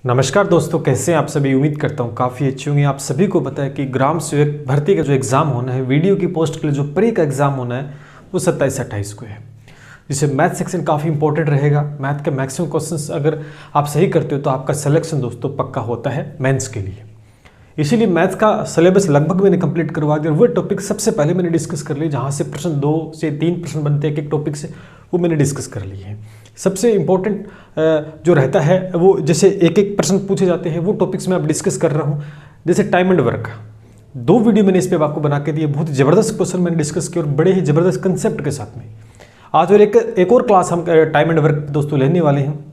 नमस्कार दोस्तों, कैसे हैं आप सभी। उम्मीद करता हूँ काफ़ी अच्छे होंगे। आप सभी को पता है कि ग्राम सेवक भर्ती का जो एग्ज़ाम होना है, वीडियो की पोस्ट के लिए जो प्री का एग्ज़ाम होना है वो 27-28 को है, जिससे मैथ सेक्शन काफ़ी इंपॉर्टेंट रहेगा। मैथ के मैक्सिमम क्वेश्चंस अगर आप सही करते हो तो आपका सिलेक्शन दोस्तों पक्का होता है मेंस के लिए। इसीलिए मैथ का सिलेबस लगभग मैंने कंप्लीट करवा दिया। वो टॉपिक सबसे पहले मैंने डिस्कस कर लिए, जहाँ से प्रश्न 2 से 3 प्रश्न बनते हैं एक एक टॉपिक से, वो मैंने डिस्कस कर लिए हैं। सबसे इम्पोर्टेंट जो रहता है वो जैसे एक एक प्रश्न पूछे जाते हैं वो टॉपिक्स मैं अब डिस्कस कर रहा हूँ। जैसे टाइम एंड वर्क, 2 वीडियो मैंने इस पर आपको बना के दिए। बहुत ज़बरदस्त क्वेश्चन मैंने डिस्कस किए और बड़े ही ज़बरदस्त कंसेप्ट के साथ में। आज और एक और क्लास हम टाइम एंड वर्क दोस्तों लेने वाले हैं।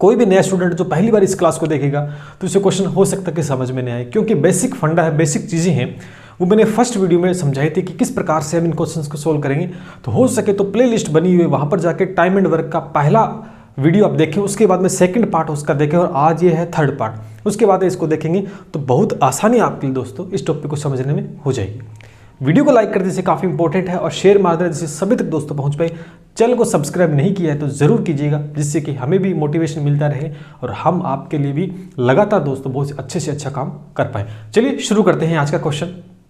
कोई भी नया स्टूडेंट जो पहली बार इस क्लास को देखेगा तो उसे क्वेश्चन हो सकता है कि समझ में नहीं आए, क्योंकि बेसिक फंडा है, बेसिक चीज़ें हैं, वो मैंने फर्स्ट वीडियो में समझाई थी कि किस प्रकार से हम इन क्वेश्चंस को सोल्व करेंगे। तो हो सके तो प्लेलिस्ट बनी हुई है, वहाँ पर जाके टाइम एंड वर्क का पहला वीडियो आप देखें, उसके बाद में सेकंड पार्ट उसका देखें, और आज ये है थर्ड पार्ट, उसके बाद इसको देखेंगे तो बहुत आसानी आपके लिए दोस्तों इस टॉपिक को समझने में हो जाएगी। वीडियो को लाइक कर दीजिए, काफ़ी इंपॉर्टेंट है, और शेयर मार दें जिससे सभी तक दोस्तों पहुंच पाए। चैनल को सब्सक्राइब नहीं किया है तो ज़रूर कीजिएगा, जिससे कि हमें भी मोटिवेशन मिलता रहे और हम आपके लिए भी लगातार दोस्तों बहुत अच्छे से अच्छा काम कर पाए। चलिए शुरू करते हैं आज का क्वेश्चन।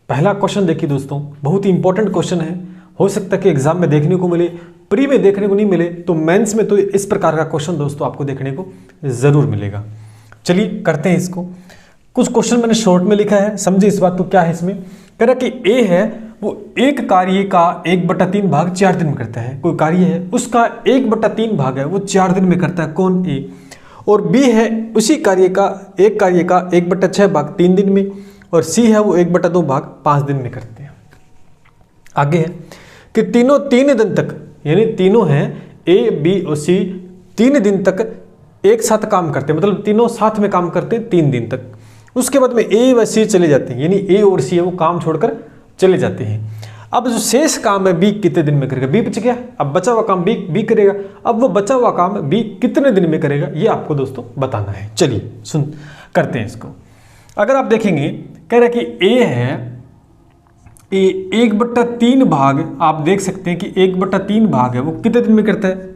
पहला क्वेश्चन देखिए दोस्तों, बहुत ही इंपॉर्टेंट क्वेश्चन है। हो सकता है कि एग्जाम में देखने को मिले, प्री में देखने को नहीं मिले, तो मेंस में तो इस प्रकार का क्वेश्चन दोस्तों आपको देखने को ज़रूर मिलेगा। चलिए करते हैं इसको। कुछ क्वेश्चन मैंने शॉर्ट में लिखा है, समझिए इस बात को। क्या है इसमें, कह रहा कि ए है वो एक कार्य का 1/3 भाग 4 दिन में करता है। कोई कार्य है उसका 1/3 भाग है वो 4 दिन में करता है, कौन, ए। और बी है उसी कार्य का 1/6 भाग 3 दिन में, और सी है वो 1/2 भाग 5 दिन में करते हैं। आगे है कि तीनों 3 दिन तक, यानी तीनों हैं ए बी और सी 3 दिन तक एक साथ काम करते हैं, मतलब तीनों साथ में काम करते हैं 3 दिन तक। उसके बाद में ए व सी चले जाते हैं, यानी ए और सी है वो काम छोड़कर चले जाते हैं। अब जो शेष काम है बी कितने दिन में करेगा, बी बच गया, अब बचा हुआ काम बी करेगा। अब वो बचा हुआ काम बी कितने दिन में करेगा ये आपको दोस्तों बताना है। चलिए सुन करते हैं इसको। अगर आप देखेंगे कह रहे कि ए है, ए 1/3 भाग, आप देख सकते हैं कि 1/3 भाग है वो कितने दिन में करता है,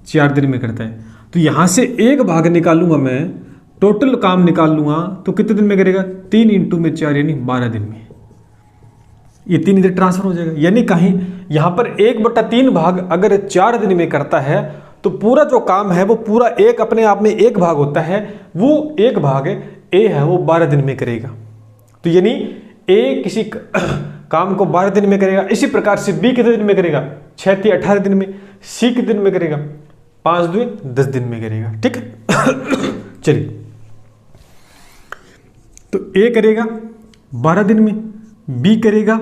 4 दिन में करता है। तो यहां से एक भाग निकालूंगा मैं, टोटल काम निकाल लूंगा, तो कितने दिन में करेगा, 3 × 4 यानी 12 दिन में। ये 3 इधर ट्रांसफर हो जाएगा, यानी कहीं यहां पर 1/3 भाग अगर 4 दिन में करता है तो पूरा जो काम है वो पूरा एक अपने आप में एक भाग होता है, वो एक भाग ए है वो 12 दिन में करेगा। तो यानी ए किसी काम को 12 दिन में करेगा। इसी प्रकार से बी कितने दिन में करेगा, 6 × 18 दिन में। सी कितने दिन में करेगा, 5 × 2 10 दिन में करेगा। ठीक है चलिए, तो ए करेगा 12 दिन में, बी करेगा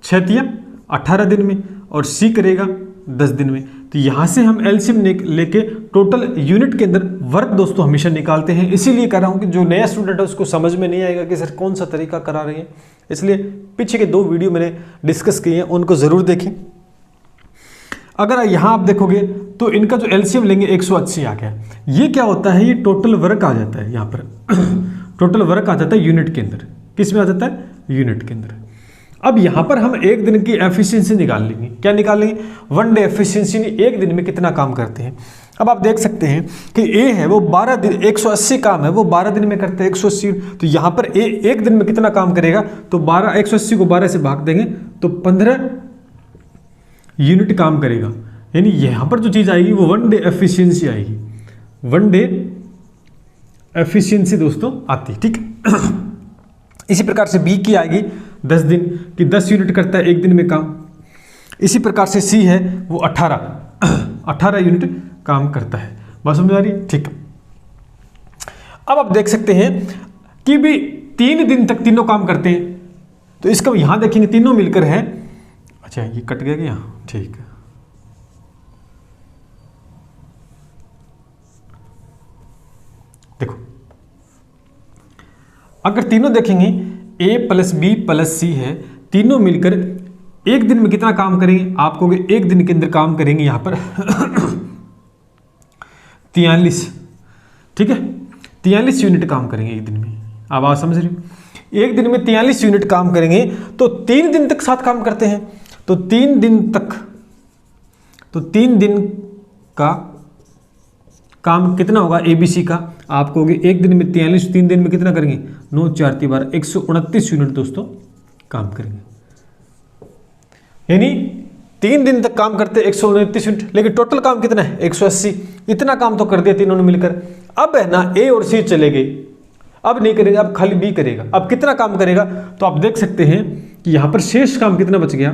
6 × 18 दिन में, और सी करेगा 10 दिन में। तो यहां से हम एलसीएम लेके टोटल यूनिट के अंदर वर्क दोस्तों हमेशा निकालते हैं। इसीलिए कह रहा हूं कि जो नया स्टूडेंट है उसको समझ में नहीं आएगा कि सर कौन सा तरीका करा रहे हैं, इसलिए पीछे के 2 वीडियो मैंने डिस्कस किए हैं, उनको जरूर देखें। अगर यहां आप देखोगे तो इनका जो एलसीएम लेंगे 180 आ गया। ये क्या होता है, ये टोटल वर्क आ जाता है, यहां पर टोटल वर्क आ जाता है यूनिट के अंदर। किस में आ जाता है, यूनिट के अंदर। अब यहां पर हम एक दिन की एफिशिएंसी निकाल लेंगे। क्या निकाल लेंगे, 1 डे एफिशिएंसी, एक दिन में कितना काम करते हैं। अब आप देख सकते हैं कि ए है वो 12 दिन, 180 काम है वो 12 दिन में करते हैं, 180। तो यहां पर ए एक दिन में कितना काम करेगा, तो 180 को 12 से भाग देंगे तो 15 यूनिट काम करेगा। यानी यहां पर जो चीज आएगी वो 1 डे एफिशिएंसी आएगी, 1 डे एफिशिएंसी दोस्तों आती है। ठीक है इसी प्रकार से बी की आएगी 10 दिन की, 10 यूनिट करता है एक दिन में काम। इसी प्रकार से सी है वो 18 यूनिट काम करता है। बात समझ आ रही है, ठीक। अब आप देख सकते हैं कि भी 3 दिन तक तीनों काम करते हैं। तो इसका यहां देखेंगे तीनों मिलकर है, अच्छा ये कट गया क्या, ठीक है। देखो अगर तीनों देखेंगे a + b + c है, तीनों मिलकर एक दिन में कितना काम करेंगे, आप कहोगे एक दिन के अंदर काम करेंगे यहां पर 43, ठीक है 43 यूनिट काम करेंगे एक दिन में। अब आप समझ रहे हो, एक दिन में 43 यूनिट काम करेंगे तो 3 दिन तक साथ काम करते हैं। तो 3 दिन तक, तो 3 दिन का काम कितना होगा ABC का, आप कहोगे एक दिन में 43, 3 दिन में कितना करेंगे, 9 4 12 129 यूनिट दोस्तों काम करेंगे। यानी 3 दिन तक काम करते 129 यूनिट, लेकिन टोटल काम कितना है 180। इतना काम तो कर दिया तीनों ने मिलकर। अब है ना A और C चले गए, अब नहीं करेगा, अब खाली B करेगा। अब कितना काम करेगा, तो आप देख सकते हैं कि यहां पर शेष काम कितना बच गया,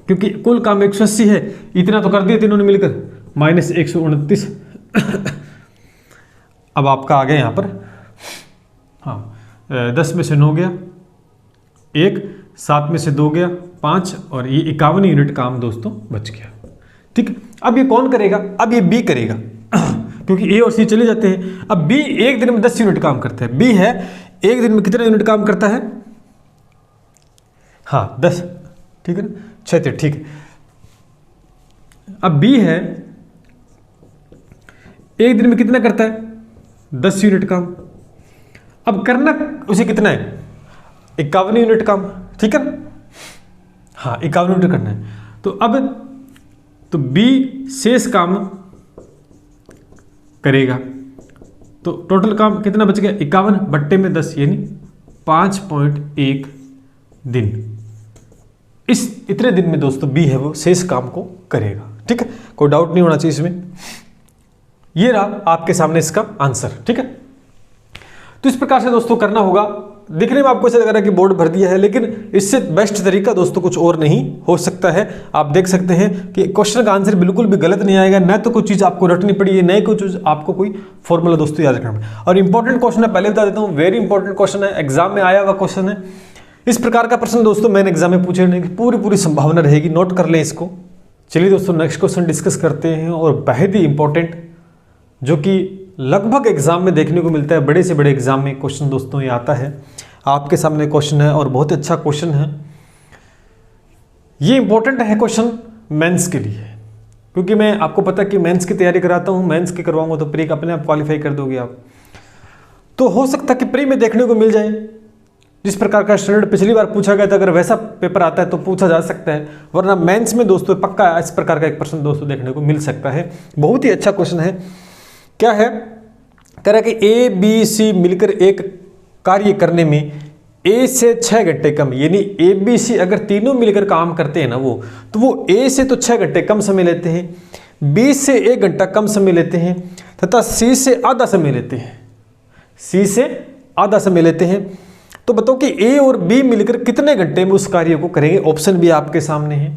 क्योंकि कुल काम 180 है, इतना तो कर दिया तीनों ने मिलकर, माइनस 129। अब आपका आ गया यहां पर, हाँ 10 में से 9 गया, 1 7 में से 2 गया 5, और ये 51 यूनिट काम दोस्तों बच गया। ठीक, अब ये कौन करेगा, अब ये B करेगा क्योंकि A और C चले जाते हैं। अब B एक दिन में 10 यूनिट काम करता है। B है एक दिन में कितना यूनिट काम करता है, हाँ 10, ठीक है ना, 6 ठीक है। अब B है एक दिन में कितना करता है, 10 यूनिट काम। अब करना उसे कितना है, 51 यूनिट काम, ठीक है ना, हाँ 51 यूनिट करना है। तो अब तो B शेष काम करेगा, तो टोटल काम कितना बच गया, 51 बट्टे में 10 यानी 5.1 दिन। इस इतने दिन में दोस्तों B है वो शेष काम को करेगा। ठीक है, कोई डाउट नहीं होना चाहिए इसमें। ये रहा आपके सामने इसका आंसर। ठीक है, तो इस प्रकार से दोस्तों करना होगा। दिखने में आपको ऐसा लग रहा है कि बोर्ड भर दिया है, लेकिन इससे बेस्ट तरीका दोस्तों कुछ और नहीं हो सकता है। आप देख सकते हैं कि क्वेश्चन का आंसर बिल्कुल भी गलत नहीं आएगा, न तो कोई चीज़ आपको रटनी पड़ी है, न कोई चीज़ आपको कोई फॉर्मूला दोस्तों याद रखना पड़े। और इंपॉर्टेंट क्वेश्चन है, पहले बता देता हूँ, वेरी इंपॉर्टेंट क्वेश्चन है, एग्जाम में आया हुआ क्वेश्चन है। इस प्रकार का प्रश्न दोस्तों मैंने एग्जाम में पूछे रहने की पूरी संभावना रहेगी, नोट कर लें इसको। चलिए दोस्तों नेक्स्ट क्वेश्चन डिस्कस करते हैं, और बेहद ही इंपॉर्टेंट, जो कि लगभग एग्जाम में देखने को मिलता है, बड़े से बड़े एग्जाम में क्वेश्चन दोस्तों ये आता है। आपके सामने क्वेश्चन है और बहुत अच्छा क्वेश्चन है। ये इंपॉर्टेंट है क्वेश्चन मेंस के लिए, क्योंकि मैं आपको पता है कि मेंस की तैयारी कराता हूँ, मेंस की करवाऊंगा तो प्री का अपने आप क्वालिफाई कर दोगे आप। तो हो सकता है कि प्री में देखने को मिल जाए, जिस प्रकार का स्टैंडर्ड पिछली बार पूछा गया था, अगर वैसा पेपर आता है तो पूछा जा सकता है, वरना मेंस में दोस्तों पक्का इस प्रकार का एक प्रश्न दोस्तों देखने को मिल सकता है। बहुत ही अच्छा क्वेश्चन है। क्या है, कह रहा है कि A B C मिलकर एक कार्य करने में A से 6 घंटे कम, यानी A B C अगर तीनों मिलकर काम करते हैं ना तो वो A से तो 6 घंटे कम समय लेते हैं, B से 1 घंटा कम समय लेते हैं, तथा C से आधा समय लेते हैं। C से आधा समय लेते हैं। तो बताओ कि A और B मिलकर कितने घंटे में उस कार्य को करेंगे। ऑप्शन भी आपके सामने है।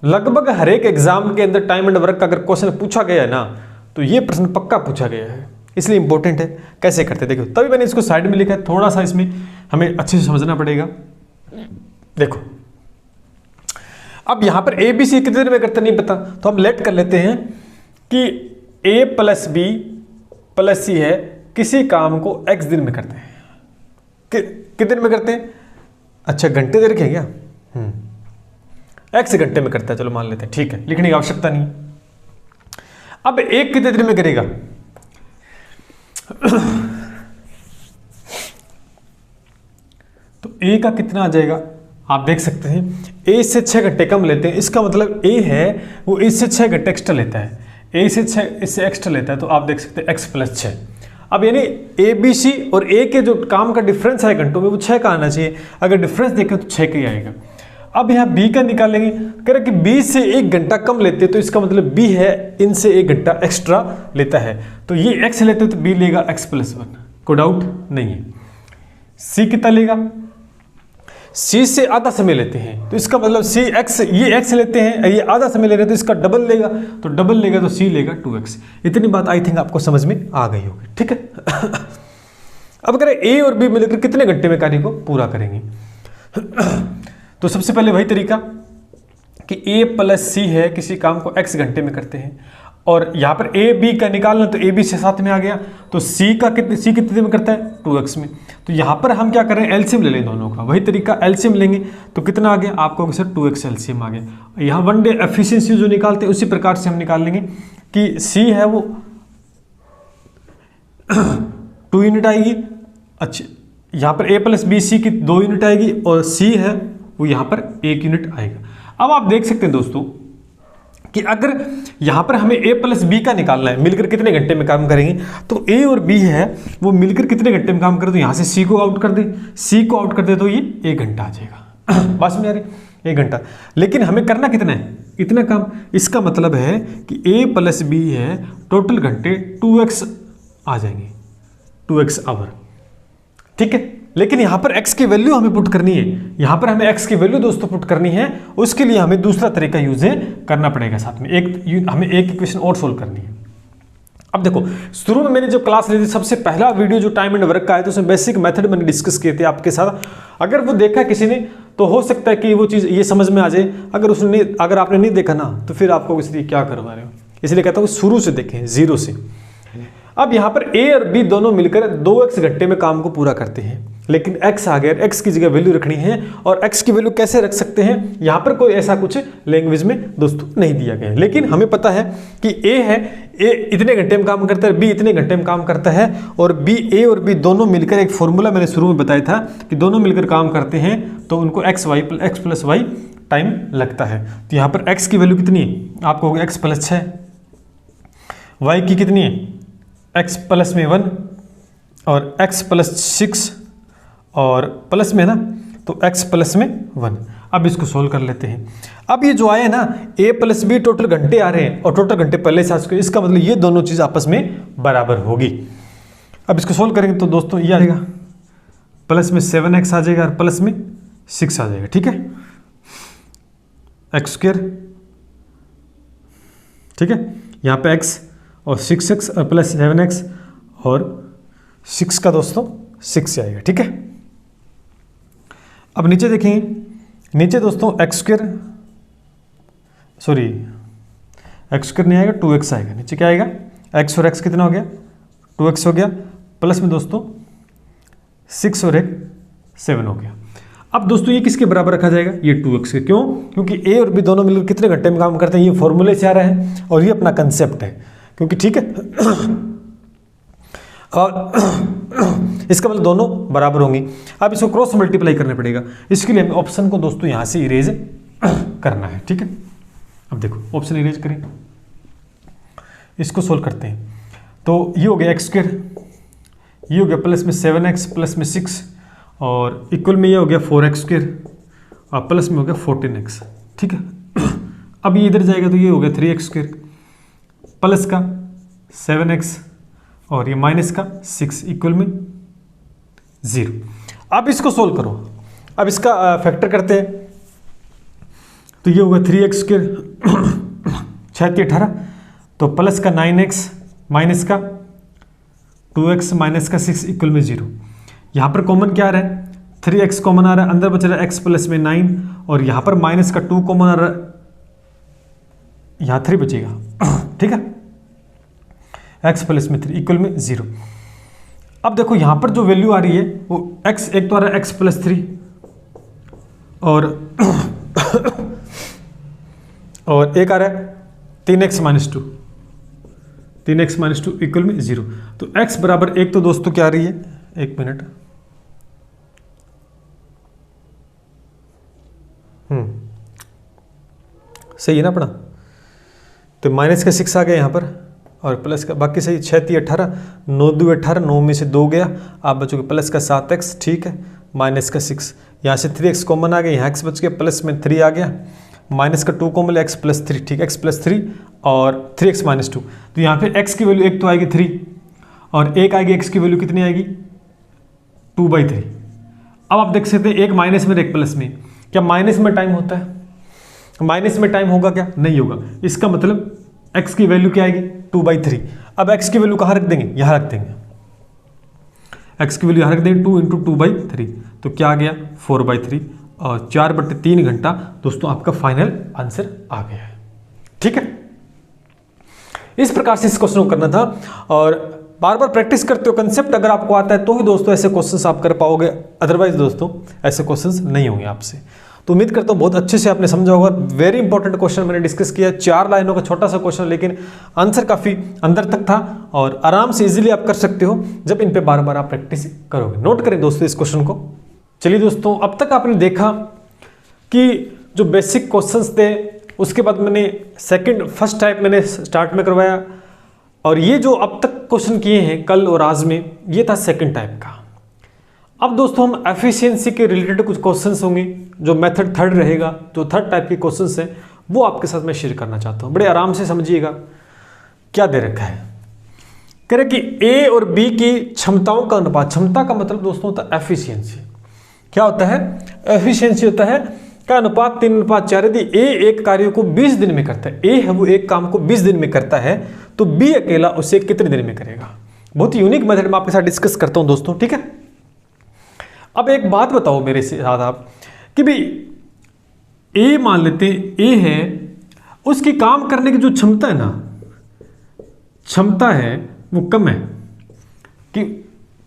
लगभग हर एक एग्जाम के अंदर टाइम एंड वर्क का अगर क्वेश्चन पूछा गया है ना, तो ये प्रश्न पक्का पूछा गया है, इसलिए इंपॉर्टेंट है। कैसे करते देखो, तभी मैंने इसको साइड में लिखा है, थोड़ा सा इसमें हमें अच्छे से समझना पड़ेगा। देखो अब यहां पर A B C कितने दिन में करते नहीं पता, तो हम लेट कर लेते हैं कि A + B + C है, किसी काम को X दिन में करते हैं। कितने दिन में करते हैं, अच्छा घंटे दे रखे क्या, X घंटे में करता है, चलो मान लेते हैं, ठीक है, लिखने की आवश्यकता नहीं। अब एक कितने दिन में करेगा, तो A का कितना आ जाएगा, आप देख सकते हैं A से 6 घंटे कम लेते हैं, इसका मतलब A है वो इससे 6 घंटे एक्स्ट्रा लेता है, A से 6 इससे एक्स्ट्रा लेता है, तो आप देख सकते हैं X + 6। अब यानी A B C और A के जो काम का डिफरेंस है घंटों में वो 6 का आना चाहिए, अगर डिफरेंस देखें तो 6 का ही आएगा। अब यहाँ B का निकालेंगे, कह रहे कि B से 1 घंटा कम लेते हैं, तो इसका मतलब B है इनसे 1 घंटा एक्स्ट्रा लेता है, तो ये X लेते हैं तो B लेगा X + 1, कोई डाउट नहीं है। C कितना लेगा, C से आधा समय लेते हैं, तो इसका मतलब C X, ये X लेते हैं, ये आधा समय ले रहे हैं, तो इसका डबल लेगा, तो डबल लेगा तो C लेगा 2X। इतनी बात आई थिंक आपको समझ में आ गई होगी, ठीक है। अब करें A और B मिलकर कितने घंटे में कार्य को पूरा करेंगे, तो सबसे पहले वही तरीका कि A + C है, किसी काम को X घंटे में करते हैं, और यहाँ पर A B का निकालना, तो A B से साथ में आ गया, तो C कितने दिन में करता है 2X में। तो यहाँ पर हम क्या कर रहे हैं, एलसीएम ले लें दोनों का, वही तरीका एलसीएम लेंगे, तो कितना आ गया आपको सर 2X एलसीएम आ गया। यहाँ 1 डे एफिशिएंसी जो निकालते हैं उसी प्रकार से हम निकाल लेंगे कि C है वो 2 यूनिट आएगी, अच्छा यहाँ पर A + B C की 2 यूनिट आएगी, और C है वो यहाँ पर 1 यूनिट आएगा। अब आप देख सकते हैं दोस्तों कि अगर यहाँ पर हमें ए प्लस बी का निकालना है, मिलकर कितने घंटे में काम करेंगे, तो ए और बी है वो मिलकर कितने घंटे में काम करें, तो यहाँ से सी को आउट कर दे, सी को आउट कर दे तो ये 1 घंटा आ जाएगा। बात समझ आ रही, 1 घंटा। लेकिन हमें करना कितना है, इतना काम। इसका मतलब है कि ए प्लस बी है, टोटल घंटे 2x आ जाएंगे, 2x आवर, ठीक है। लेकिन यहाँ पर x की वैल्यू हमें पुट करनी है, यहाँ पर हमें x की वैल्यू दोस्तों पुट करनी है, उसके लिए हमें दूसरा तरीका यूज करना पड़ेगा साथ में, हमें एक इक्वेशन और सोल्व करनी है। अब देखो, शुरू में मैंने जब क्लास ली थी, सबसे पहला वीडियो जो टाइम एंड वर्क का है, तो उसमें बेसिक मेथड मैंने डिस्कस किए थे आपके साथ। अगर वो देखा किसी ने तो हो सकता है कि वो चीज़ ये समझ में आ जाए, अगर आपने नहीं देखा ना तो फिर आपको इसलिए क्या करवा रहे हो, इसलिए कहता हूँ शुरू से देखें, 0 से। अब यहाँ पर ए और बी दोनों मिलकर 2x घंटे में काम को पूरा करते हैं, लेकिन x आ गया, x की जगह वैल्यू रखनी है, और x की वैल्यू कैसे रख सकते हैं, यहाँ पर कोई ऐसा कुछ लैंग्वेज में दोस्तों नहीं दिया गया है। लेकिन हमें पता है कि a है, a इतने घंटे में काम करता है, b इतने घंटे में काम करता है, और a और b दोनों मिलकर, एक फॉर्मूला मैंने शुरू में बताया था कि दोनों मिलकर काम करते हैं तो उनको x प्लस वाई टाइम लगता है। तो यहाँ पर x की वैल्यू कितनी है, आपको होगा x प्लस 6, y की कितनी है, x प्लस में 1, और x प्लस 6, और प्लस में है ना, तो x प्लस में 1। अब इसको सोल्व कर लेते हैं। अब ये जो आए ना, a प्लस बी टोटल घंटे आ रहे हैं, और टोटल घंटे पहले से आ चुके हैं, इसका मतलब ये दोनों चीज़ आपस में बराबर होगी। अब इसको सोल्व करेंगे तो दोस्तों ये आएगा, प्लस में 7x आ जाएगा और प्लस में 6 आ जाएगा, ठीक है, x², ठीक है। यहाँ पे x और 6x और प्लस 7x और 6 का दोस्तों 6 से आएगा, ठीक है। अब नीचे देखेंगे, नीचे दोस्तों x² नहीं आएगा, 2x आएगा। नीचे क्या आएगा, x और x कितना हो गया, 2x हो गया, प्लस में दोस्तों 6 और 1 7 हो गया। अब दोस्तों ये किसके बराबर रखा जाएगा, ये 2x के। क्यों, क्योंकि a और b दोनों मिलकर कितने घंटे में काम करते हैं, ये फॉर्मूले से आ रहा है और ये अपना कंसेप्ट है, क्योंकि ठीक है। और इसका मतलब दोनों बराबर होंगी। अब इसको क्रॉस मल्टीप्लाई करना पड़ेगा, इसके लिए हमें ऑप्शन को दोस्तों यहाँ से इरेज करना है, ठीक है। अब देखो ऑप्शन इरेज करें, इसको सोल्व करते हैं, तो ये हो गया x², ये हो गया प्लस में 7x प्लस में 6, और इक्वल में ये हो गया 4x² और प्लस में हो गया 14x, ठीक है। अब ये इधर जाएगा तो ये हो गया 3x² प्लस का 7x और ये माइनस का 6 इक्वल में 0। अब इसको सोल्व करो, अब इसका फैक्टर करते हैं, तो ये होगा 3x², 6 18, तो प्लस का 9x माइनस का 2x माइनस का 6 इक्वल में 0। यहाँ पर कॉमन क्या आ रहा है, 3x कॉमन आ रहा है, अंदर बच रहा है x प्लस में 9, और यहाँ पर माइनस का 2 कॉमन आ रहा है, यहाँ 3 बचेगा, ठीक है, x प्लस में 3 इक्वल में 0। अब देखो यहाँ पर जो वैल्यू आ रही है वो x, एक तो आ रहा है x प्लस 3 और एक आ रहा है 3x minus 2, 3x minus 2 equal में 0। तो x बराबर 1 तो दोस्तों क्या आ रही है, 1 मिनट, सही है ना अपना, तो माइनस का 6 आ गया यहाँ पर और प्लस का बाकी सही, 6 3 18, 9 2 18, 9 में से 2 गया, आप बचोगे प्लस का 7x, ठीक है, माइनस का 6, यहाँ से 3x कॉमन आ गया, यहाँ x बच गया, प्लस में 3 आ गया, माइनस का 2 कॉमन x प्लस 3, ठीक है, x प्लस 3 और 3x माइनस 2, तो यहाँ पे x की वैल्यू एक तो आएगी 3 और एक आएगी x की वैल्यू कितनी आएगी 2/3। अब आप देख सकते हैं एक माइनस में एक प्लस में, क्या माइनस में टाइम होता है, माइनस में टाइम होगा क्या, नहीं होगा, इसका मतलब x की वैल्यू क्या आएगी 2/3। अब x की वैल्यू कहाँ रख देंगे, यहाँ रख देंगे, x की वैल्यू यहाँ रख देंगे, 2 × 2/3, तो क्या आ गया 4/3 और 4/3 घंटा दोस्तों आपका फाइनल आंसर आ गया है, ठीक है। इस प्रकार से इस क्वेश्चन को करना था और बार बार प्रैक्टिस करते हो, कंसेप्ट अगर आपको आता है तो ही दोस्तों ऐसे क्वेश्चंस आप कर पाओगे, अदरवाइज दोस्तों ऐसे क्वेश्चंस नहीं होंगे आपसे। तो उम्मीद करता हूँ बहुत अच्छे से आपने समझा होगा। वेरी इंपॉर्टेंट क्वेश्चन मैंने डिस्कस किया, 4 लाइनों का छोटा सा क्वेश्चन, लेकिन आंसर काफ़ी अंदर तक था और आराम से इजीली आप कर सकते हो जब इन पे बार बार आप प्रैक्टिस करोगे। नोट करें दोस्तों इस क्वेश्चन को। चलिए दोस्तों, अब तक आपने देखा कि जो बेसिक क्वेश्चंस थे उसके बाद मैंने फर्स्ट टाइप मैंने स्टार्ट में करवाया, और ये जो अब तक क्वेश्चन किए हैं कल और आज में, ये था सेकंड टाइप का। अब दोस्तों हम एफिशिएंसी के रिलेटेड कुछ क्वेश्चंस होंगे, जो मेथड थर्ड रहेगा, जो थर्ड टाइप के क्वेश्चंस हैं वो आपके साथ मैं शेयर करना चाहता हूँ। बड़े आराम से समझिएगा। क्या दे रखा है, कह रहे कि ए और बी की क्षमताओं का अनुपात, क्षमता का मतलब दोस्तों होता है एफिशिएंसी। क्या होता है? एफिशिएंसी होता है का अनुपात 3:4। यदि ए एक कार्य को 20 दिन में करता है, ए है वो एक काम को 20 दिन में करता है, तो बी अकेला उसे कितने दिन में करेगा? बहुत यूनिक मेथड में आपके साथ डिस्कस करता हूं दोस्तों, ठीक है। अब एक बात बताओ मेरे साथ आप कि भाई ए मान लेते हैं, ए है, उसकी काम करने की जो क्षमता है ना, क्षमता है वो कम है, कि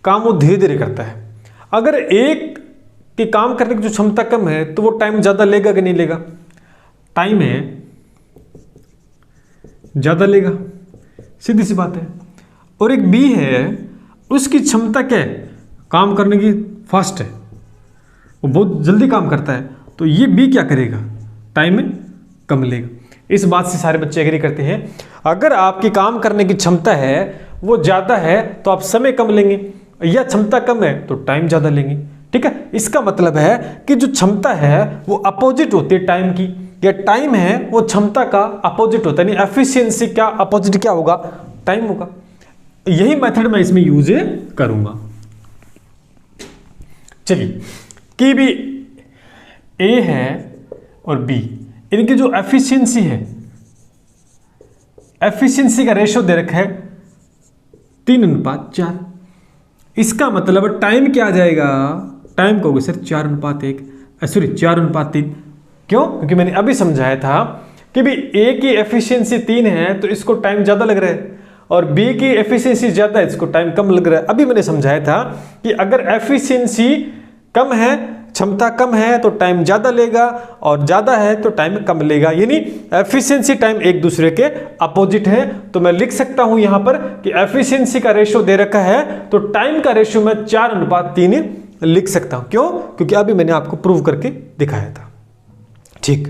काम वो धीरे धीरे करता है। अगर एक कि काम करने की जो क्षमता कम है तो वो टाइम ज्यादा लेगा कि नहीं लेगा? टाइम है ज्यादा लेगा, सीधी सी बात है। और एक बी है, उसकी क्षमता क्या है? काम करने की फास्ट है, वो बहुत जल्दी काम करता है, तो ये बी क्या करेगा? टाइम में कम लेगा। इस बात से सारे बच्चे एग्री करते हैं। अगर आपकी काम करने की क्षमता है वो ज्यादा है तो आप समय कम लेंगे, या क्षमता कम है तो टाइम ज्यादा लेंगे, ठीक है। इसका मतलब है कि जो क्षमता है वो अपोजिट होती है टाइम की, या टाइम है वो क्षमता का अपोजिट होता है। यानी एफिशिएंसी का अपोजिट क्या होगा? टाइम होगा। यही मेथड मैं इसमें यूज करूंगा। चलिए, कि भी ए है और बी, इनकी जो एफिशिएंसी है, एफिशिएंसी का रेशियो दे रखा है 3:4। इसका मतलब टाइम क्या आ जाएगा? टाइम कहोगे सर 4:1, सॉरी 4:3। क्यों? क्योंकि मैंने अभी समझाया था कि भी ए की एफिशिएंसी 3 है तो इसको टाइम ज्यादा लग रहा है, और बी की एफिशिएंसी ज्यादा है, इसको टाइम कम लग रहा है। अभी मैंने समझाया था कि अगर एफिशिएंसी कम है, क्षमता कम है तो टाइम ज्यादा लेगा, और ज्यादा है तो टाइम कम लेगा। यानी एफिशिएंसी टाइम एक दूसरे के अपोजिट है। तो मैं लिख सकता हूं यहां पर कि एफिशिएंसी का रेशियो दे रखा है तो टाइम का रेशियो मैं 4:3 लिख सकता हूं। क्यों? क्योंकि अभी मैंने आपको प्रूव करके दिखाया था। ठीक,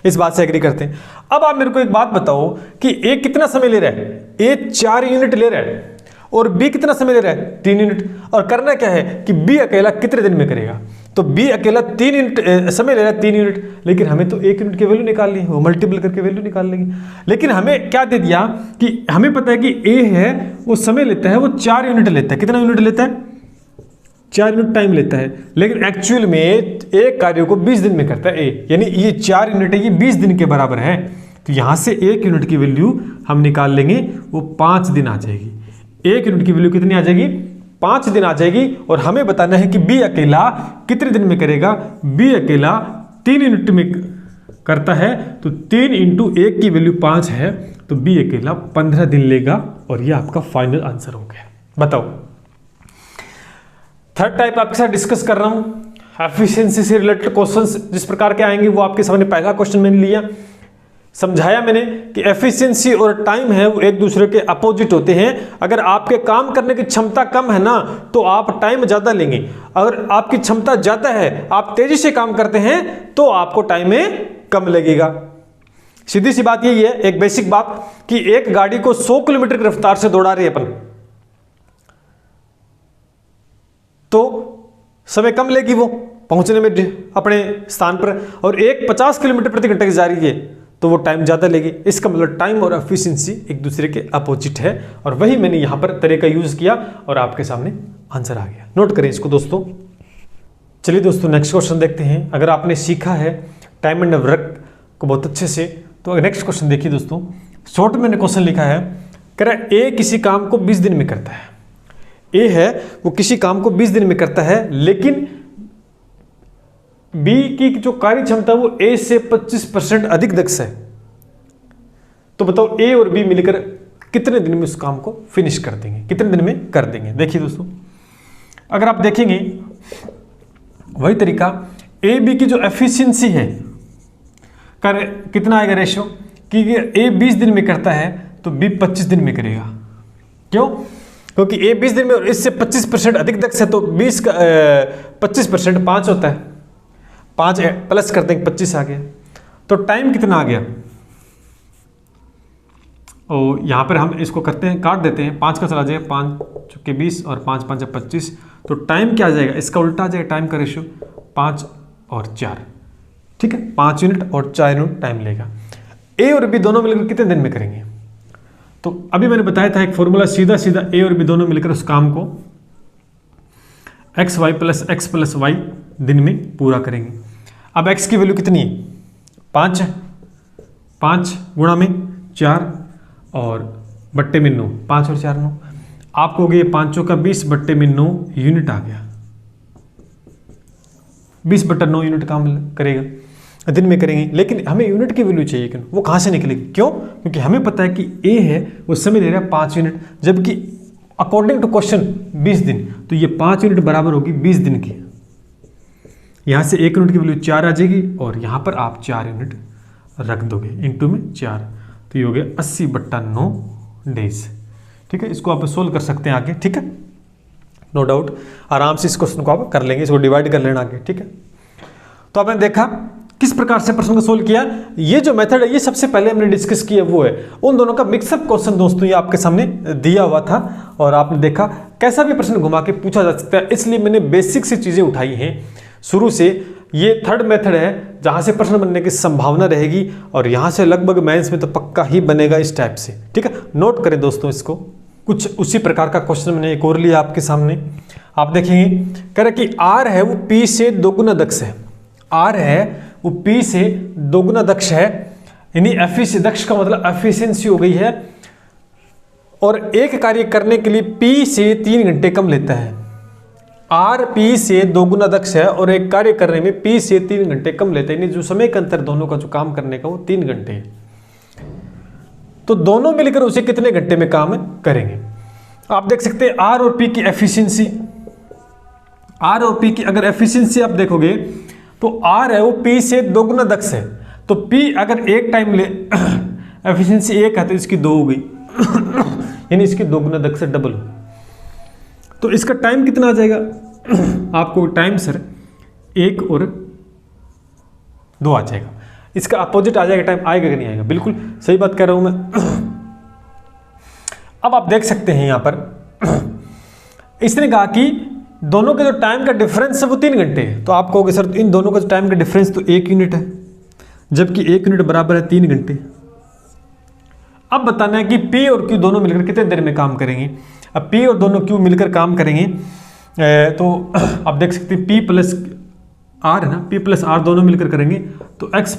इस बात से एग्री करते हैं। अब आप मेरे को एक बात बताओ कि ए कितना समय ले रहा है? ए 4 यूनिट ले रहा है, और बी कितना समय ले रहा है? 3 यूनिट। और करना क्या है कि बी अकेला कितने दिन में करेगा? तो बी अकेला 3 यूनिट समय ले रहा है, 3 यूनिट, लेकिन हमें तो 1 यूनिट की वैल्यू निकालनी है, वो मल्टीपल करके वैल्यू निकाल लेंगे। लेकिन हमें क्या दे दिया कि हमें पता है कि ए है वो समय लेता है, वो 4 यूनिट लेता है। कितना यूनिट लेता है? 4 यूनिट टाइम लेता है। लेकिन एक्चुअल में एक कार्य को 20 दिन में करता है ए, यानी ये 4 यूनिट है, ये 20 दिन के बराबर है। तो यहां से 1 यूनिट की वैल्यू हम निकाल लेंगे, वो 5 दिन आ जाएगी। 1 यूनिट की वैल्यू कितनी आ जाएगी? 5 दिन आ जाएगी। और हमें बताना है कि बी अकेला कितने दिन में करेगा? बी अकेला 3 यूनिट में करता है, तो 3 × 1 की वैल्यू 5 है, तो बी अकेला 15 दिन लेगा। और ये आपका फाइनल आंसर हो गया। बताओ, थर्ड टाइप आपके साथ डिस्कस कर रहा हूं। एफिशिएंसी से रिलेटेड क्वेश्चंस जिस प्रकार के आएंगे वो आपके सामने पहला क्वेश्चन मैंने लिया, समझाया मैंने कि एफिशिएंसी और टाइम है वो एक दूसरे के अपोजिट होते हैं। अगर आपके काम करने की क्षमता कम है ना तो आप टाइम ज्यादा लेंगे, अगर आपकी क्षमता ज्यादा है, आप तेजी से काम करते हैं तो आपको टाइम में कम लगेगा। सीधी सी बात यही है, एक बेसिक बात, कि एक गाड़ी को 100 किलोमीटर की रफ्तार से दौड़ा रही है अपन, तो समय कम लेगी वो पहुंचने में अपने स्थान पर, और एक 50 किलोमीटर प्रति घंटे की जा रही है तो वो टाइम ज्यादा लेगी। इसका मतलब टाइम और एफिशिएंसी एक दूसरे के अपोजिट है, और वही मैंने यहां पर तरीका यूज किया और आपके सामने आंसर आ गया। नोट करें इसको दोस्तों। चलिए दोस्तों, नेक्स्ट क्वेश्चन देखते हैं। अगर आपने सीखा है टाइम एंड वर्क को बहुत अच्छे से, तो नेक्स्ट क्वेश्चन देखिए दोस्तों। शॉर्ट में मैंने क्वेश्चन लिखा है, कह रहा है ए किसी काम को 20 दिन में करता है। ए है वो किसी काम को 20 दिन में करता है, लेकिन बी की जो कार्य क्षमता वो ए से 25% अधिक दक्ष है। तो बताओ ए और बी मिलकर कितने दिन में उस काम को फिनिश कर देंगे, कितने दिन में कर देंगे? देखिए दोस्तों, अगर आप देखेंगे वही तरीका, ए बी की जो एफिशिएंसी है कितना आएगा रेशियो, कि ए 20 दिन में करता है तो बी 25 दिन में करेगा। क्यों? क्योंकि ए 20 दिन में इससे 25% अधिक दक्ष है, तो 20 का 25% 5 होता है, 5 प्लस कर देंगे 25 आ गया। तो टाइम कितना आ गया, और यहाँ पर हम इसको करते हैं, काट देते हैं, 5 का चला जाएगा, 5 चुके 20 और 5 5 25, तो टाइम क्या आ जाएगा, इसका उल्टा आ जाएगा टाइम का रेशियो, 5 और 4, ठीक है, 5 यूनिट और 4 यूनिट टाइम लेगा। ए और बी दोनों मिलकर कितने दिन में करेंगे, तो अभी मैंने बताया था एक फॉर्मूला, सीधा सीधा ए और बी दोनों मिलकर उस काम को एक्स वाई प्लस वाई दिन में पूरा करेंगे। अब एक्स की वैल्यू कितनी है, 5 है, 5 गुणा में 4 और बट्टे में 9, 5 और 4 9, आपको हो गया 5 का 20 बट्टे में 9 यूनिट आ गया, 20 बट्टा 9 यूनिट काम करेगा, दिन में करेंगे। लेकिन हमें यूनिट की वैल्यू चाहिए, क्यों, वो कहाँ से निकलेगी, क्यों, क्योंकि हमें पता है कि ए है वो समय ले रहा है 5 यूनिट, जबकि अकॉर्डिंग टू क्वेश्चन 20 दिन, तो ये 5 यूनिट बराबर होगी 20 दिन की। यहाँ से 1 यूनिट की वैल्यू 4 आ जाएगी और यहाँ पर आप 4 यूनिट रख दोगे, इंटू में 4, तो ये हो गया 80 बट्टा 9 डेज, ठीक है। इसको आप सोल्व कर सकते हैं आगे, ठीक है, नो डाउट, आराम से इस क्वेश्चन को आप कर लेंगे, इसको डिवाइड कर लेना आगे, ठीक है। तो आपने देखा किस प्रकार से प्रश्न को सोल्व किया। ये जो मेथड है ये सबसे पहले हमने डिस्कस किया वो है उन दोनों का मिक्सअप क्वेश्चन दोस्तों, ये आपके सामने दिया हुआ था और आपने देखा कैसा भी प्रश्न घुमा के पूछा जा सकता है, इसलिए मैंने बेसिक सी चीजें उठाई हैं शुरू से। ये थर्ड मेथड है जहां से प्रश्न बनने की संभावना रहेगी और यहां से लगभग मेंस में तो पक्का ही बनेगा इस टाइप से, ठीक है। नोट करें दोस्तों इसको, कुछ उसी प्रकार का क्वेश्चन मैंने एक और लिया आपके सामने, आप देखेंगे कह रहे कि आर है वो पी से दोगुना दक्ष है, आर है वो पी से दोगुना दक्ष है, यानी एफिशिएंसी, दक्ष का मतलब एफिशिएंसी हो गई है, और एक कार्य करने के लिए पी से 3 घंटे कम लेता है। आर पी से दोगुना दक्ष है और एक कार्य करने में पी से 3 घंटे कम लेता है, यानी जो समय का अंतर दोनों का जो काम करने का वो 3 घंटे है। तो दोनों मिलकर उसे कितने घंटे में काम करेंगे। आप देख सकते हैं आर और पी की एफिशिएंसी, आर और पी की अगर एफिशिएंसी आप देखोगे तो आर है वो पी से दोगुना दक्ष है, तो पी अगर एक टाइम ले एफिशिएंसी 1 है तो इसकी 2 हो गई यानी इसकी दोगुना दक्ष से डबल, तो इसका टाइम कितना आ जाएगा आपको टाइम सर 1 और 2 आ जाएगा, इसका अपोजिट आ जाएगा टाइम, आएगा कि नहीं आएगा, बिल्कुल सही बात कर रहा हूं मैं। अब आप देख सकते हैं यहां पर इसने कहा कि दोनों के जो टाइम का डिफरेंस है वो 3 घंटे है, तो आप कहोगे सर इन दोनों का टाइम का डिफरेंस तो 1 यूनिट है, जबकि 1 यूनिट बराबर है 3 घंटे। अब बताना है कि P और Q दोनों मिलकर कितने देर में काम करेंगे। अब P और दोनों Q मिलकर काम करेंगे तो आप देख सकते हैं P प्लस R है ना, P प्लस R दोनों मिलकर करेंगे तो x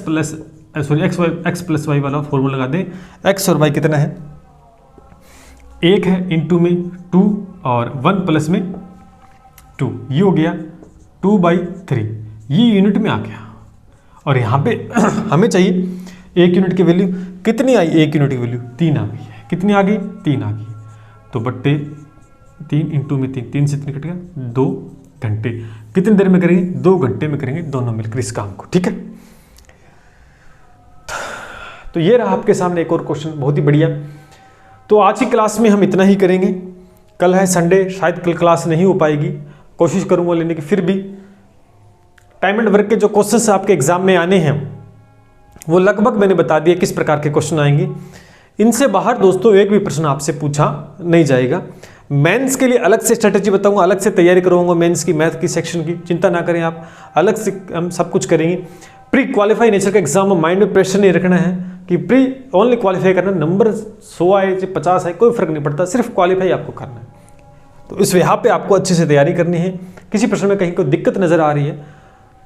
प्लस वाई वाला फॉर्मूला लगा दें, x और y कितना है 1 है, इंटू में 2 और 1 प्लस में 2, ये हो गया 2/3, ये यूनिट में आ गया। और यहाँ पे हमें चाहिए 1 यूनिट की वैल्यू कितनी आई, 1 यूनिट की वैल्यू 3 आ गई है, कितनी आ गई 3 आ गई, तो बट्टे 3 इंटू में 3, 3 से 3 कट गया 2 घंटे, कितनी देर में करेंगे 2 घंटे में करेंगे दोनों मिलकर इस काम को, ठीक है। तो ये रहा आपके सामने एक और क्वेश्चन, बहुत ही बढ़िया। तो आज की क्लास में हम इतना ही करेंगे, कल है संडे, शायद कल क्लास नहीं हो पाएगी, कोशिश करूंगा लेने की, फिर भी टाइम एंड वर्क के जो क्वेश्चंस आपके एग्जाम में आने हैं वो लगभग मैंने बता दिया किस प्रकार के क्वेश्चन आएंगे। इनसे बाहर दोस्तों एक भी प्रश्न आपसे पूछा नहीं जाएगा। मेंस के लिए अलग से स्ट्रेटेजी बताऊंगा, अलग से तैयारी करवाऊंगा मेंस की, मैथ की सेक्शन की, चिंता ना करें आप, अलग से हम सब कुछ करेंगे। प्री क्वालिफाई नेचर का एग्जाम में माइंड में प्रेशर नहीं रखना है कि प्री ओनली क्वालिफाई करना, नंबर 100 आए 50 आए कोई फर्क नहीं पड़ता, सिर्फ क्वालिफाई आपको करना है। तो इस यहाँ पे आपको अच्छे से तैयारी करनी है। किसी प्रश्न में कहीं कोई दिक्कत नजर आ रही है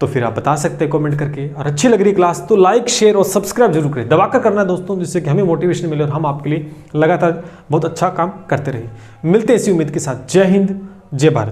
तो फिर आप बता सकते हैं कमेंट करके, और अच्छी लग रही क्लास तो लाइक शेयर और सब्सक्राइब जरूर करें, दबाकर करना है दोस्तों, जिससे कि हमें मोटिवेशन मिले और हम आपके लिए लगातार बहुत अच्छा काम करते रहे। मिलते हैं इसी उम्मीद के साथ। जय हिंद, जय भारत।